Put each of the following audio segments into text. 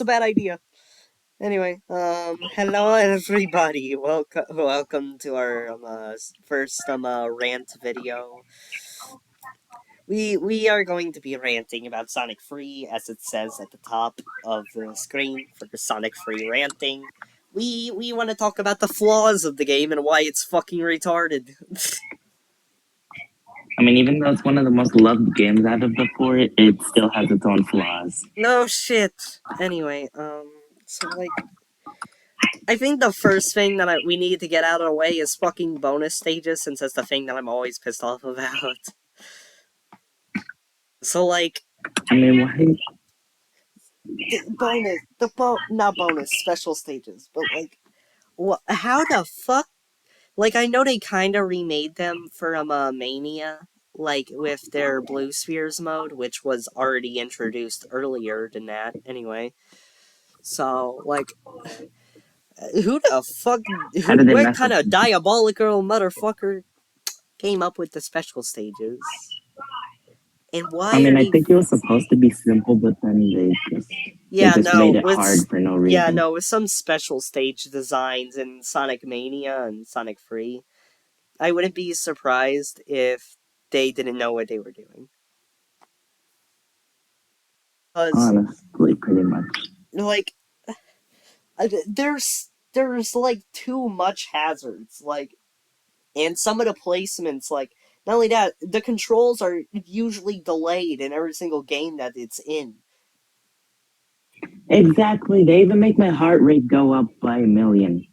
a bad idea. Anyway, hello everybody. Welcome to our first rant video. We are going to be ranting about Sonic Free, as it says at the top of the screen for the Sonic Free ranting. We want to talk about the flaws of the game and why it's fucking retarded. I mean, even though it's one of the most loved games out of the four, it still has its own flaws. No shit. Anyway, so like I think the first thing that we need to get out of the way is fucking bonus stages, since that's the thing that I'm always pissed off about. So, like, I mean, why? not bonus, special stages, but like, how the fuck? Like, I know they kind of remade them for Mania, like with their Blue Spheres mode, which was already introduced earlier than that, anyway. So, like, who the fuck? How did they What mess kind up? of diabolical motherfucker came up with the special stages? And I why are mean, I they? think it was supposed to be simple, but then they Yeah, just no, made it hard for no reason. with some special stage designs in Sonic Mania and Sonic Free, I wouldn't be surprised if they didn't know what they were doing. Cause Honestly, pretty much. like, there's like too much hazards, like, and some of the placements, like, not only that, the controls are usually delayed in every single game that it's in. Exactly. They even make my heart rate go up by a million.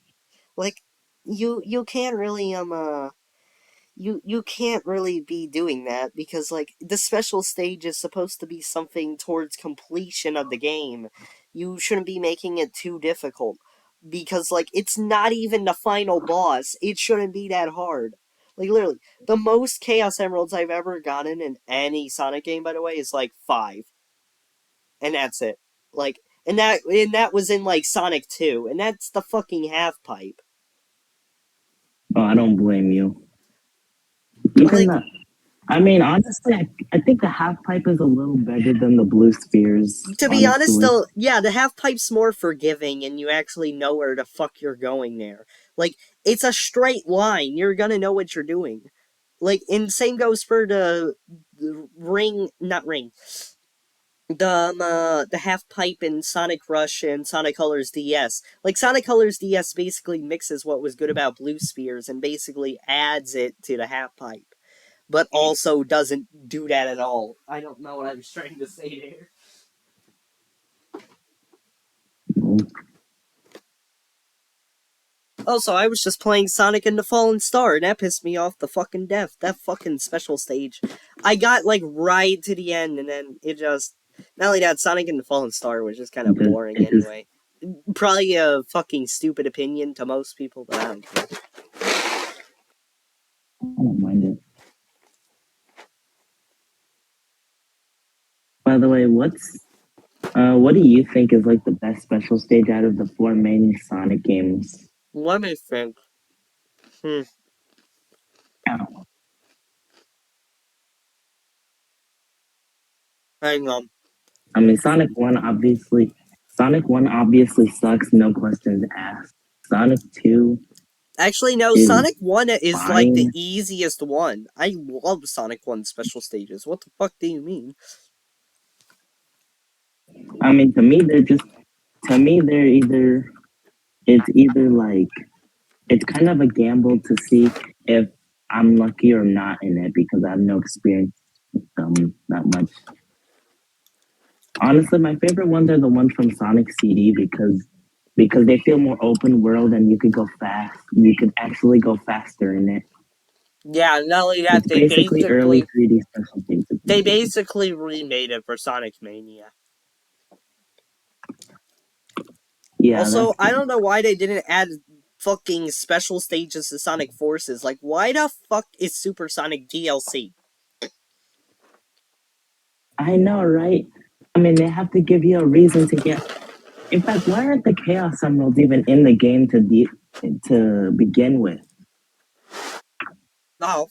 Like, you can't really you can't really be doing that, because like the special stage is supposed to be something towards completion of the game. You shouldn't be making it too difficult, because like it's not even the final boss. It shouldn't be that hard. Like, literally, the most Chaos Emeralds I've ever gotten in any Sonic game, by the way, is like 5, and that's it. Like, and that was in like Sonic 2, and that's the fucking half pipe. Oh, I don't blame you. Even Like, the, I mean, honestly, I think the half pipe is a little better than the blue spheres. to be honest, Honestly, though, yeah, the half pipe's more forgiving, and you actually know where the fuck you're going there. Like, it's a straight line. You're gonna know what you're doing. Like, and same goes for the ring, not ring, the half pipe in Sonic Rush and Sonic Colors DS. Like, Sonic Colors DS basically mixes what was good about Blue Spheres and basically adds it to the half pipe, but also doesn't do that at all. I don't know what I was trying to say there. Also, I was just playing Sonic and the Fallen Star, and that pissed me off the fucking death. That fucking special stage. I got, like, right to the end, and then it just... Not only that, Sonic and the Fallen Star was just kind of boring it just anyway. Probably a fucking stupid opinion to most people, but I don't care. I don't mind it. By the way, what do you think is like the best special stage out of the four main Sonic games? Let me think. Hmm. Oh, Hang on. I mean, Sonic One obviously sucks, no questions asked. Sonic Two Actually, no, is Sonic 1 is, like, the fine. easiest one. I love Sonic 1 special stages. What the fuck do you mean? I mean, to me they're either it's either like it's kind of a gamble to see if I'm lucky or not in it because I have no experience with them that much. Honestly, my favorite ones are the ones from Sonic CD because they feel more open world and you could go fast. You could actually go faster in it. Yeah, not only that, It's basically early 3D special things. they basically remade it for Sonic Mania. Yeah, Also, that's I don't know why they didn't add fucking special stages to Sonic Forces. Like, why the fuck is Super Sonic DLC? I know, right? I mean, they have to give you a reason to get. In fact, why aren't the Chaos Emeralds even in the game to begin with? Oh,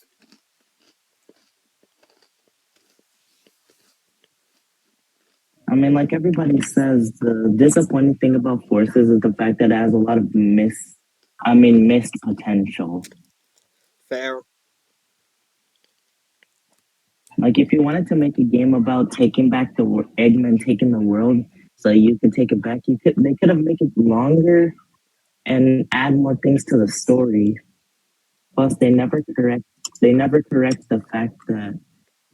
mean, like everybody says, the disappointing thing about Forces is the fact that it has a lot of missed potential. Fair. Like if you wanted to make a game about taking back Eggman taking the world, so you could take it back, they could have made it longer and add more things to the story. Plus, they never correct the fact that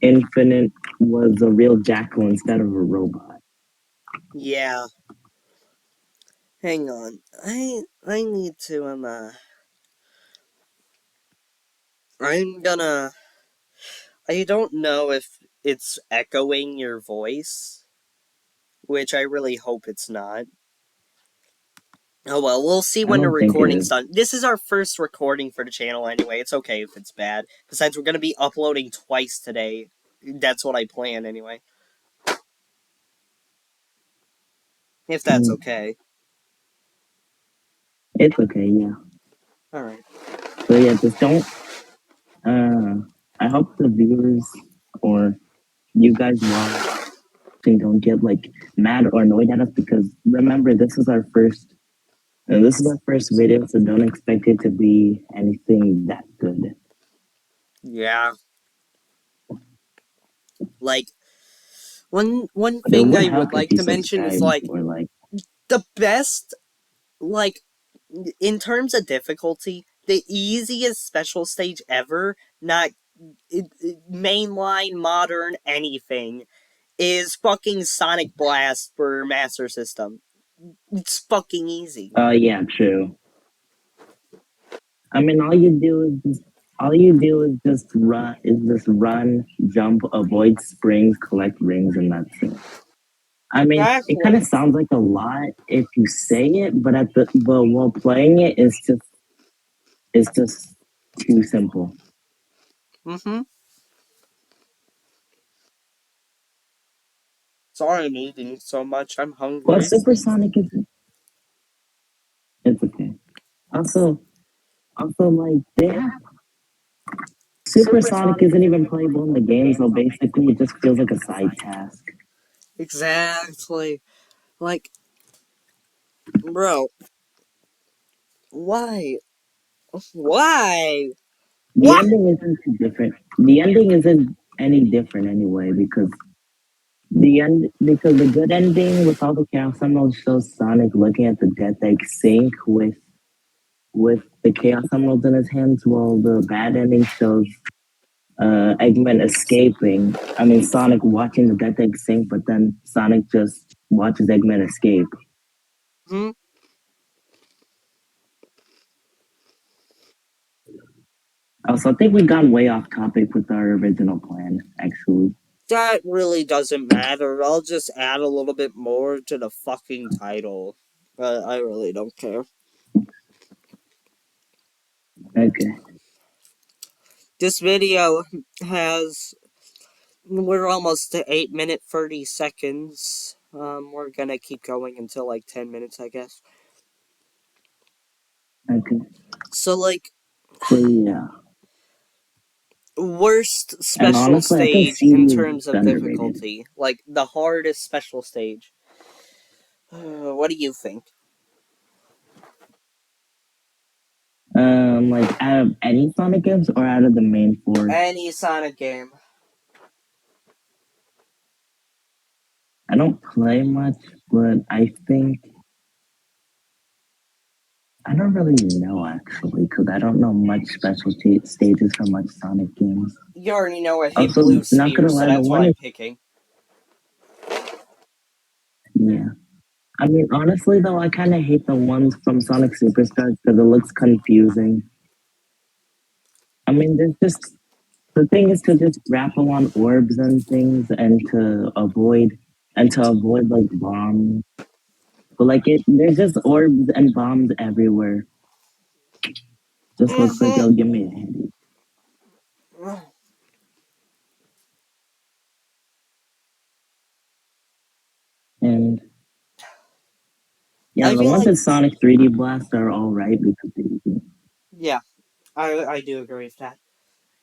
Infinite was a real jackal instead of a robot. Yeah. Hang on. I need to I'm gonna I don't know if it's echoing your voice, which I really hope it's not. Oh well, we'll see I when the don't think it recording's is. done. This is our first recording for the channel anyway. It's okay if it's bad. Besides, we're gonna be uploading twice today. That's what I plan anyway. If that's Mm, okay. it's okay, yeah. Alright. So yeah, just don't. Uh, I hope the viewers or you guys watching don't get like mad or annoyed at us because remember this is our first video, so don't expect it to be anything that good. Yeah. Like one But it thing would I help would if like you to mention is subscribed like or like. the best like in terms of difficulty, the easiest special stage ever, not mainline modern anything, is fucking Sonic Blast for Master System. It's fucking easy. Yeah, true. I mean, all you do is just run, jump, avoid springs, collect rings, and that's it. I mean, it kind Exactly. of sounds like a lot if you say it, but while playing it, it's just too simple. Mm-hmm. Sorry I'm eating so much. I'm Plus, hungry. Supersonic is it's okay. Also, also like Supersonic isn't even playable in the game, so basically it just feels like a side task. Exactly. Like, bro, why? Why? The Why? ending isn't too different. The ending isn't any different anyway because the good ending with all the Chaos Emeralds shows Sonic looking at the Death Egg sink with the Chaos Emeralds in his hands, while the bad ending shows Eggman escaping. I mean, Sonic watching the Death Egg sink, but then Sonic just watches Eggman escape. Hmm? Also, I think we got way off topic with our original plan, actually. That really doesn't matter. I'll just add a little bit more to the fucking title. But I really don't care. Okay, This video has. We're almost to 8 minute 30 seconds. We're gonna keep going until like 10 minutes, I guess. okay. So, like, So, yeah. worst And special honestly, I think stage in CD is terms just of underrated. difficulty. Like, the hardest special stage. What do you think? Like out of any Sonic games or out of the main four? Any Sonic game. I don't play much, but I think I don't really know actually because I don't know much stages from much Sonic games. You already know I hate Also, blue not gonna spheres, so lie, the that's one why I'm is picking. yeah. I mean, honestly though, I kind of hate the ones from Sonic Superstars because it looks confusing. I mean, there's just the thing is to just grapple on orbs and things and to avoid like bombs. But like there's just orbs and bombs everywhere. Just looks like Mm-hmm. it'll give me a headache. And yeah, I the feel ones like, in Sonic 3D Blast are all right because they yeah, I do agree with that.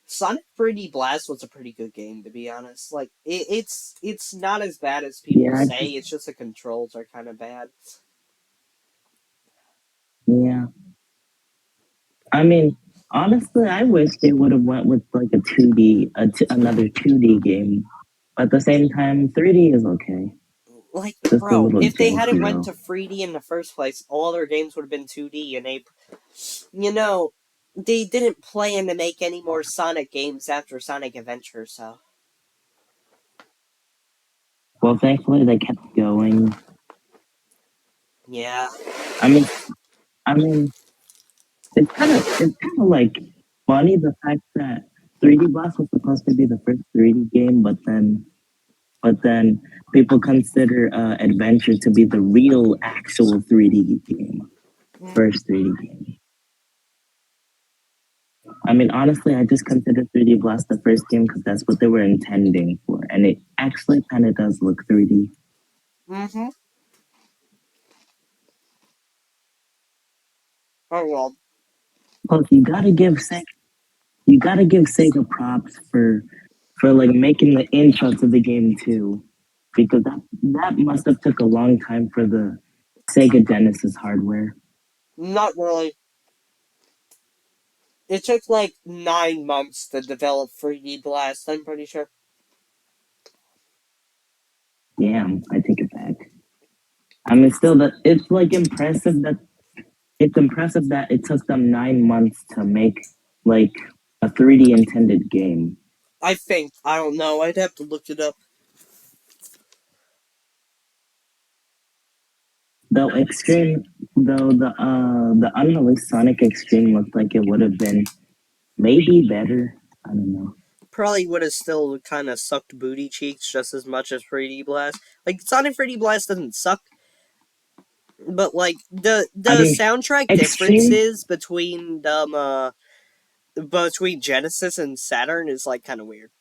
Sonic 3D Blast was a pretty good game, to be honest. Like it's not as bad as people Yeah, say. It's just the controls are kind of bad. yeah. I mean, honestly, I wish they would have went with like a 2D, another 2D game. But at the same time, 3D is okay. Like, Just a bro, little if they hadn't janky went though. to 3D in the first place, all their games would have been 2D, and you know, they didn't plan to make any more Sonic games after Sonic Adventure. So Well, thankfully they kept going. yeah. I mean, I mean, it's kind of like funny the fact that 3D Blast was supposed to be the first 3D game, but then people consider Adventure to be the real actual 3D game, first 3D game. I mean, honestly, I just consider 3D Blast the first game because that's what they were intending for, and it actually kind of does look 3D. Mm-hmm. Oh well. Plus, you gotta give Sega props for like making the intro to the game too, because that must have took a long time for the Sega Genesis hardware. Not really. It took like 9 months to develop 3D Blast. I'm pretty sure. Damn, I take it back. I mean, still, that it's impressive that it took them 9 months to make like a 3D intended game. I think. I don't know. I'd have to look it up. Though Extreme, though the unreleased Sonic Extreme looked like it would have been maybe better. I don't know. Probably would have still kind of sucked booty cheeks just as much as 3D Blast. Like Sonic 3D Blast doesn't suck, but like I the mean, soundtrack Extreme. differences between Genesis and Saturn is like kind of weird.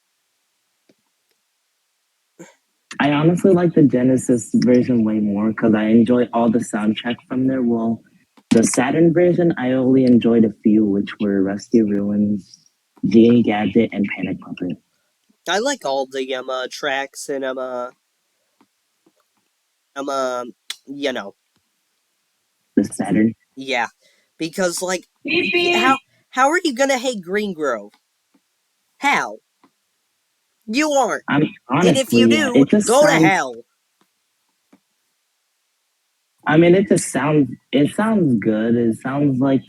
I honestly like the Genesis version way more because I enjoy all the soundtrack from there. Well, the Saturn version, I only enjoyed a few, which were Rusty Ruins, Gene Gadget, and Panic Puppet. I like all the tracks and um uh, you know The Saturn. yeah, because like Beep how beep. are you gonna hate Green Grove? How you aren't? I'm And if you honestly, yeah. do, It just go to sounds. hell. I mean, it just sounds. It sounds good. It sounds like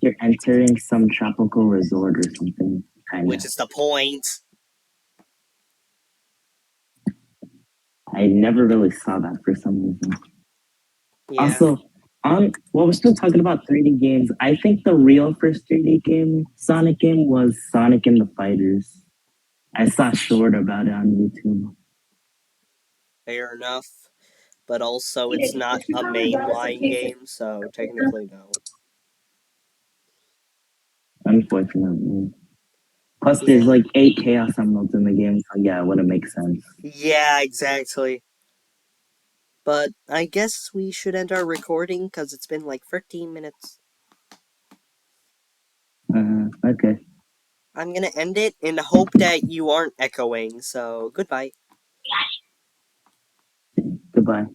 you're entering some tropical resort or something. Kind of. Which is the point. I never really saw that for some reason. Yeah. Also, on well, we're still talking about 3D games. I think the real first 3D game, Sonic game, was Sonic and the Fighters. I saw a short about it on YouTube. Fair enough. But also, it's not a mainline game, so technically, no. Unfortunately, plus there's Yeah. like 8 Chaos Emeralds in the game, so yeah, it wouldn't make sense. Yeah, exactly. But I guess we should end our recording because it's been like 13 minutes. Okay, I'm gonna end it and hope that you aren't echoing, so goodbye. goodbye.